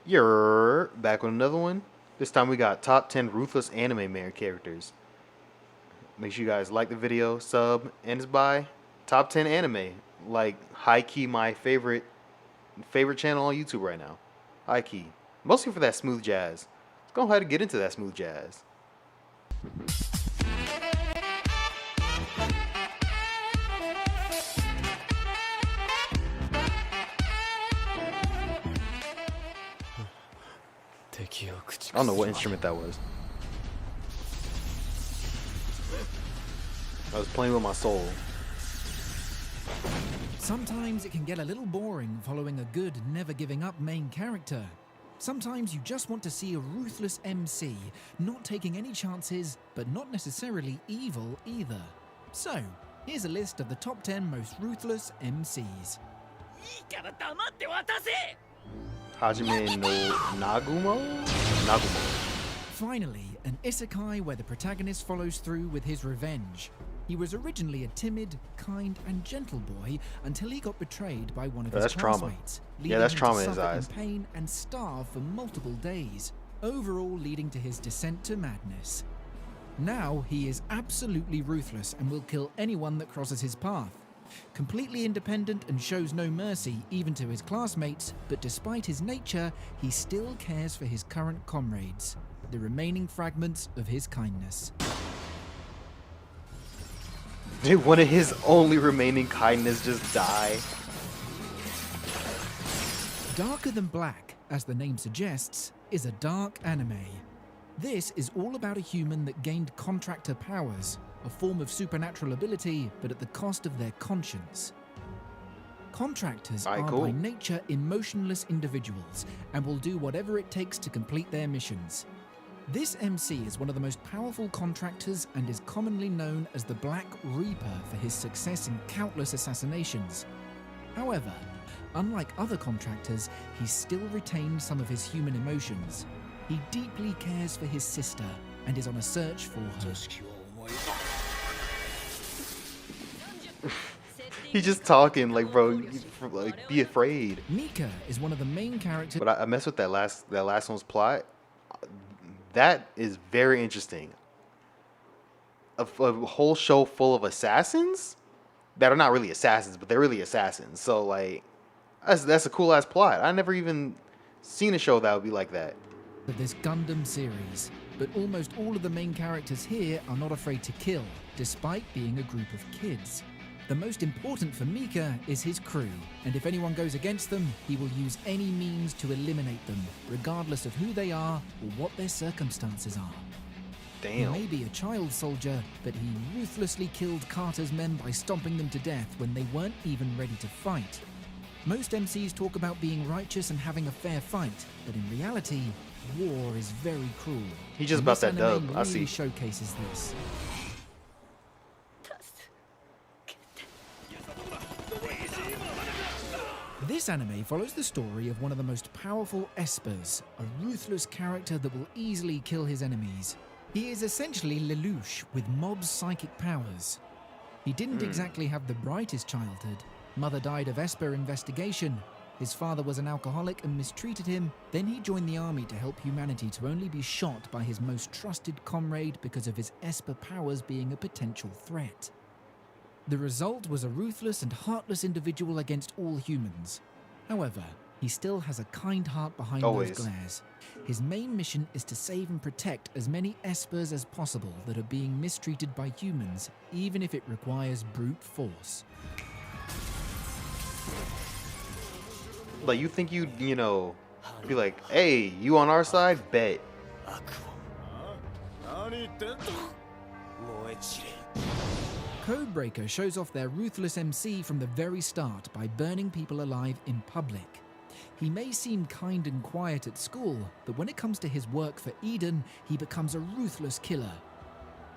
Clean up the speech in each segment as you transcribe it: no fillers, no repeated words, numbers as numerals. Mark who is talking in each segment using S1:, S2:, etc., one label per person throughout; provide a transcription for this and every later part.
S1: You're back with another one. This time we got top 10 ruthless anime main characters. Make sure you guys like the video, sub, and it's by top 10 anime. Like high key my favorite channel on YouTube right now. High key. Mostly for that smooth jazz. Let's go ahead and get into that smooth jazz. I don't know what instrument that was. I was playing with my soul.
S2: Sometimes it can get a little boring following a good, never giving up main character. Sometimes you just want to see a ruthless MC, not taking any chances, but not necessarily evil either. So, here's a list of the top 10 most ruthless MCs.
S1: Hajime no Nagumo?
S2: Finally, an isekai where the protagonist follows through with his revenge. He was originally a timid, kind, and gentle boy until he got betrayed by one of his classmates.
S1: Yeah, that's trauma
S2: leading
S1: in his
S2: him to
S1: eyes.
S2: suffer in pain and starve for multiple days, overall leading to his descent to madness. Now he is absolutely ruthless and will kill anyone that crosses his path. Completely independent and shows no mercy even to his classmates, but despite his nature, he still cares for his current comrades, the remaining fragments of his kindness.
S1: Did one of his only remaining kindness just die?
S2: Darker Than Black, as the name suggests, is a dark anime. This is all about a human that gained contractor powers, a form of supernatural ability, but at the cost of their conscience. Contractors are by nature emotionless individuals and will do whatever it takes to complete their missions. This MC is one of the most powerful contractors and is commonly known as the Black Reaper for his success in countless assassinations. However, unlike other contractors, he still retains some of his human emotions. He deeply cares for his sister and is on a search for her.
S1: He's just talking like, bro, like, be afraid.
S2: Mika is one of the main characters.
S1: But I messed with that last one's plot. That is very interesting. A whole show full of assassins that are not really assassins, but they're really assassins. So like, that's a cool ass plot. I never even seen a show that would be like that.
S2: Of this Gundam series, but almost all of the main characters here are not afraid to kill, despite being a group of kids. The most important for Mika is his crew, and if anyone goes against them, he will use any means to eliminate them, regardless of who they are or what their circumstances are.
S1: Damn.
S2: He may be a child soldier, but he ruthlessly killed Carter's men by stomping them to death when they weren't even ready to fight. Most MCs talk about being righteous and having a fair fight, but in reality, war is very cruel.
S1: He's just about that dub. I see.
S2: Showcases this. This anime follows the story of one of the most powerful espers, a ruthless character that will easily kill his enemies. He is essentially Lelouch with mob's psychic powers. He didn't exactly have the brightest childhood. Mother died of esper investigation. His father was an alcoholic and mistreated him. Then he joined the army to help humanity to only be shot by his most trusted comrade because of his esper powers being a potential threat. The result was a ruthless and heartless individual against all humans. However, he still has a kind heart behind those glares. His main mission is to save and protect as many espers as possible that are being mistreated by humans, even if it requires brute force.
S1: Like, you think you'd, be like, hey, you on our side? Bet.
S2: Codebreaker shows off their ruthless MC from the very start by burning people alive in public. He may seem kind and quiet at school, but when it comes to his work for Eden, he becomes a ruthless killer.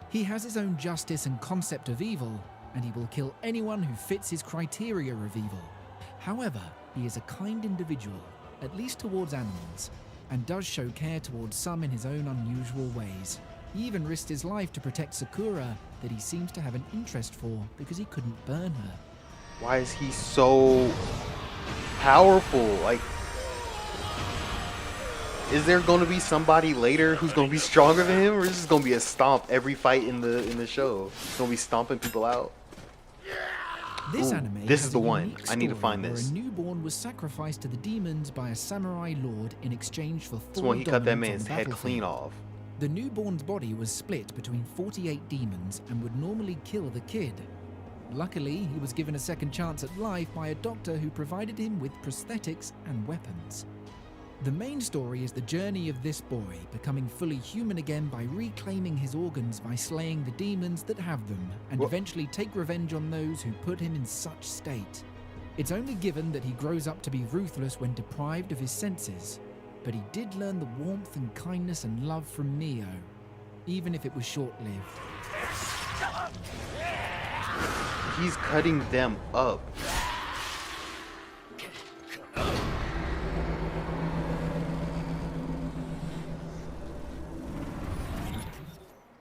S2: He has his own justice and concept of evil, and he will kill anyone who fits his criteria of evil. However, he is a kind individual, at least towards animals, and does show care towards some in his own unusual ways. He even risked his life to protect Sakura, that he seems to have an interest for because he couldn't burn her.
S1: Why is he so powerful? Like, Is there going to be somebody later who's going to be stronger than him, or is this going to be a stomp every fight in the show? It's going to be stomping people out.
S2: This
S1: Ooh,
S2: anime
S1: this
S2: has
S1: is the
S2: a
S1: one.
S2: unique
S1: I need to
S2: story
S1: find
S2: where
S1: this.
S2: a newborn was sacrificed to the demons by a samurai lord in exchange for
S1: This
S2: full
S1: one he cut that
S2: dominance on
S1: man's
S2: the
S1: head clean
S2: battlefield.
S1: off.
S2: The newborn's body was split between 48 demons and would normally kill the kid. Luckily, he was given a second chance at life by a doctor who provided him with prosthetics and weapons. The main story is the journey of this boy becoming fully human again by reclaiming his organs by slaying the demons that have them, and eventually take revenge on those who put him in such state. It's only given that he grows up to be ruthless when deprived of his senses, but he did learn the warmth and kindness and love from Neo, even if it was short-lived.
S1: He's cutting them up.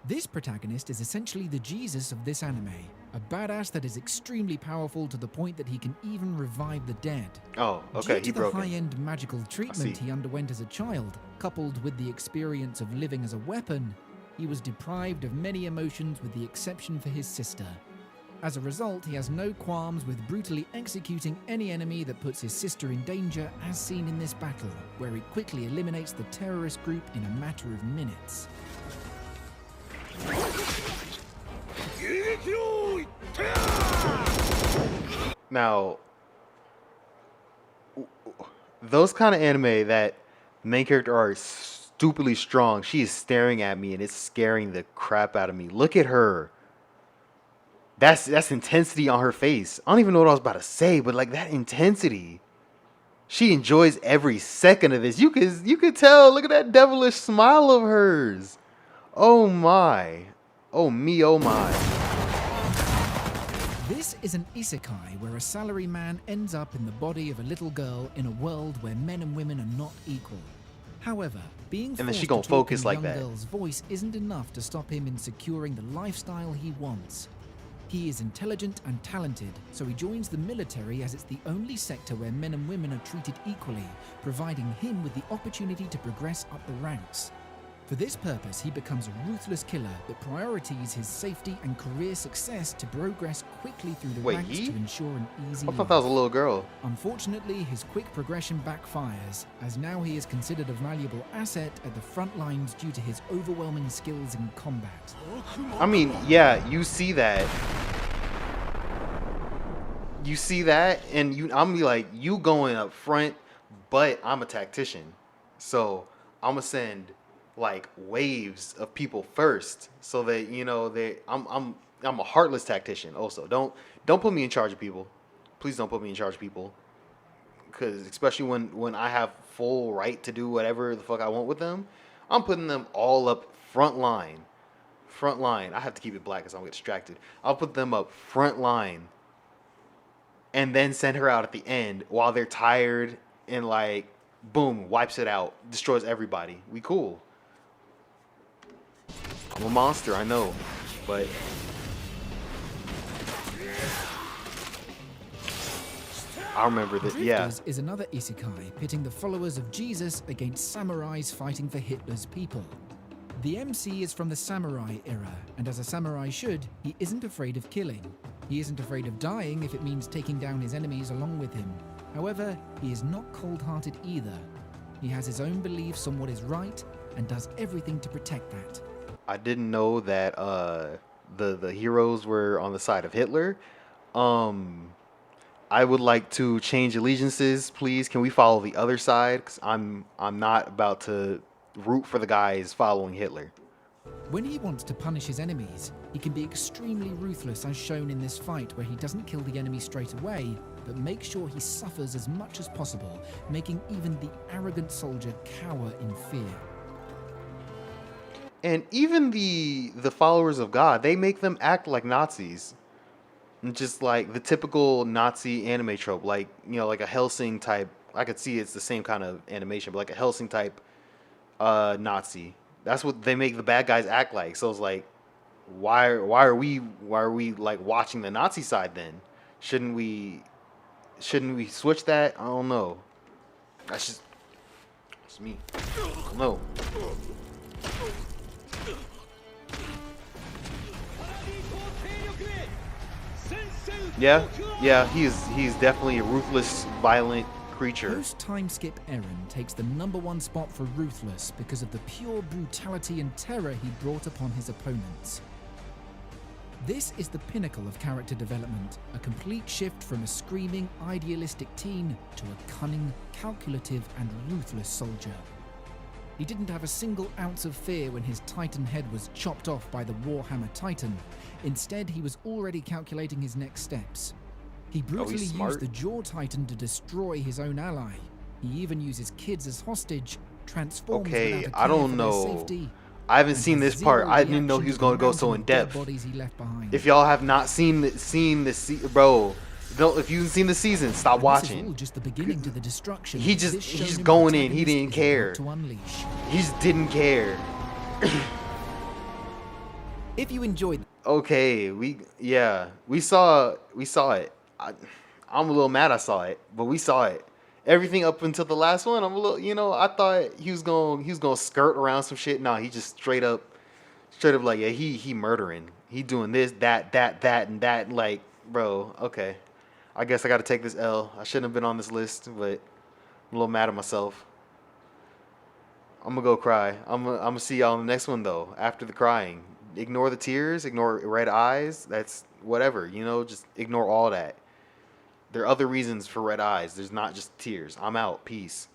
S2: This protagonist is essentially the Jesus of this anime, a badass that is extremely powerful to the point that he can even revive the dead.
S1: Oh, okay,
S2: Due to
S1: he
S2: the
S1: broke it.
S2: high-end magical treatment he underwent as a child, coupled with the experience of living as a weapon, he was deprived of many emotions with the exception for his sister. As a result, he has no qualms with brutally executing any enemy that puts his sister in danger, as seen in this battle, where he quickly eliminates the terrorist group in a matter of minutes.
S1: Now, those kind of anime that main character are stupidly strong, she is staring at me and it's scaring the crap out of me. Look at her. That's intensity on her face. I don't even know what I was about to say, but like that intensity. She enjoys every second of this. You could tell. Look at that devilish smile of hers. Oh my. Oh me, oh my.
S2: This is an isekai where a salaryman ends up in the body of a little girl in a world where men and women are not equal. However, being
S1: And then she
S2: forced
S1: gonna
S2: to talk
S1: focus
S2: in
S1: like
S2: young
S1: that.
S2: girl's voice isn't enough to stop him in securing the lifestyle he wants. He is intelligent and talented, so he joins the military as it's the only sector where men and women are treated equally, providing him with the opportunity to progress up the ranks. For this purpose, he becomes a ruthless killer that prioritizes his safety and career success to progress quickly through the
S1: Wait,
S2: ranks
S1: he?
S2: to ensure an easy
S1: I thought
S2: life.
S1: that was a little girl.
S2: Unfortunately, his quick progression backfires, as now he is considered a valuable asset at the front lines due to his overwhelming skills in combat.
S1: I mean, yeah, you see that. You see that, and I'm be like, you going up front, but I'm a tactician, so I'm gonna send like waves of people first, so that I'm a heartless tactician. Also, don't put me in charge of people. Please don't put me in charge of people, because especially when I have full right to do whatever the fuck I want with them, I'm putting them all up front line. Front line. I have to keep it black because I'm get distracted. I'll put them up front line. And then send her out at the end while they're tired and like, boom, wipes it out, destroys everybody. We cool. I'm a monster, I know, but I remember that. Yeah,
S2: Drifters is another isekai pitting the followers of Jesus against samurais fighting for Hitler's people. The MC is from the samurai era, and as a samurai should, he isn't afraid of killing. He isn't afraid of dying if it means taking down his enemies along with him. However, he is not cold-hearted either. He has his own beliefs on what is right and does everything to protect that.
S1: I didn't know that the heroes were on the side of Hitler. I would like to change allegiances, please. Can we follow the other side? Because I'm not about to root for the guys following Hitler.
S2: When he wants to punish his enemies, he can be extremely ruthless, as shown in this fight where he doesn't kill the enemy straight away, but makes sure he suffers as much as possible, making even the arrogant soldier cower in fear.
S1: And even the followers of God, they make them act like Nazis. And just like the typical Nazi anime trope, like, like a Hellsing type. I could see it's the same kind of animation, but like a Hellsing type Nazi. That's what they make the bad guys act like. So it's like, why are we like watching the Nazi side then? Shouldn't we switch that? I don't know. That's just It's me. No. Yeah, yeah, he's definitely a ruthless, violent creature.
S2: Post-time skip Eren takes the #1 spot for Ruthless because of the pure brutality and terror he brought upon his opponents. This is the pinnacle of character development, a complete shift from a screaming, idealistic teen to a cunning, calculative, and ruthless soldier. He didn't have a single ounce of fear when his Titan head was chopped off by the Warhammer Titan. Instead, he was already calculating his next steps. He brutally used the Jaw Titan to destroy his own ally. He even uses kids as hostage, transforms without a care
S1: I don't
S2: for
S1: know.
S2: their safety,
S1: I haven't
S2: and
S1: seen
S2: has
S1: this part.
S2: zero
S1: I didn't know
S2: reaction
S1: he was
S2: to
S1: going
S2: the
S1: to go so
S2: mountain
S1: in
S2: of dead
S1: depth.
S2: bodies he left behind.
S1: If y'all have not seen bro, if you've seen the season, stop
S2: And
S1: watching.
S2: This is all just the beginning to the destruction.
S1: He's going in. He didn't care.
S2: To unleash.
S1: He just didn't care.
S2: If you enjoyed,
S1: Okay, we saw it. I'm a little mad I saw it, but we saw it. Everything up until the last one, I'm a little, I thought he was gonna skirt around some shit. No, he just straight up like, yeah, he murdering. He doing this, that, and that. Like, bro, okay. I guess I got to take this L. I shouldn't have been on this list, but I'm a little mad at myself. I'm gonna go cry. I'm gonna see y'all on the next one though. After the crying, ignore the tears, ignore red eyes. That's whatever, just ignore all that. There are other reasons for red eyes. There's not just tears. I'm out. Peace.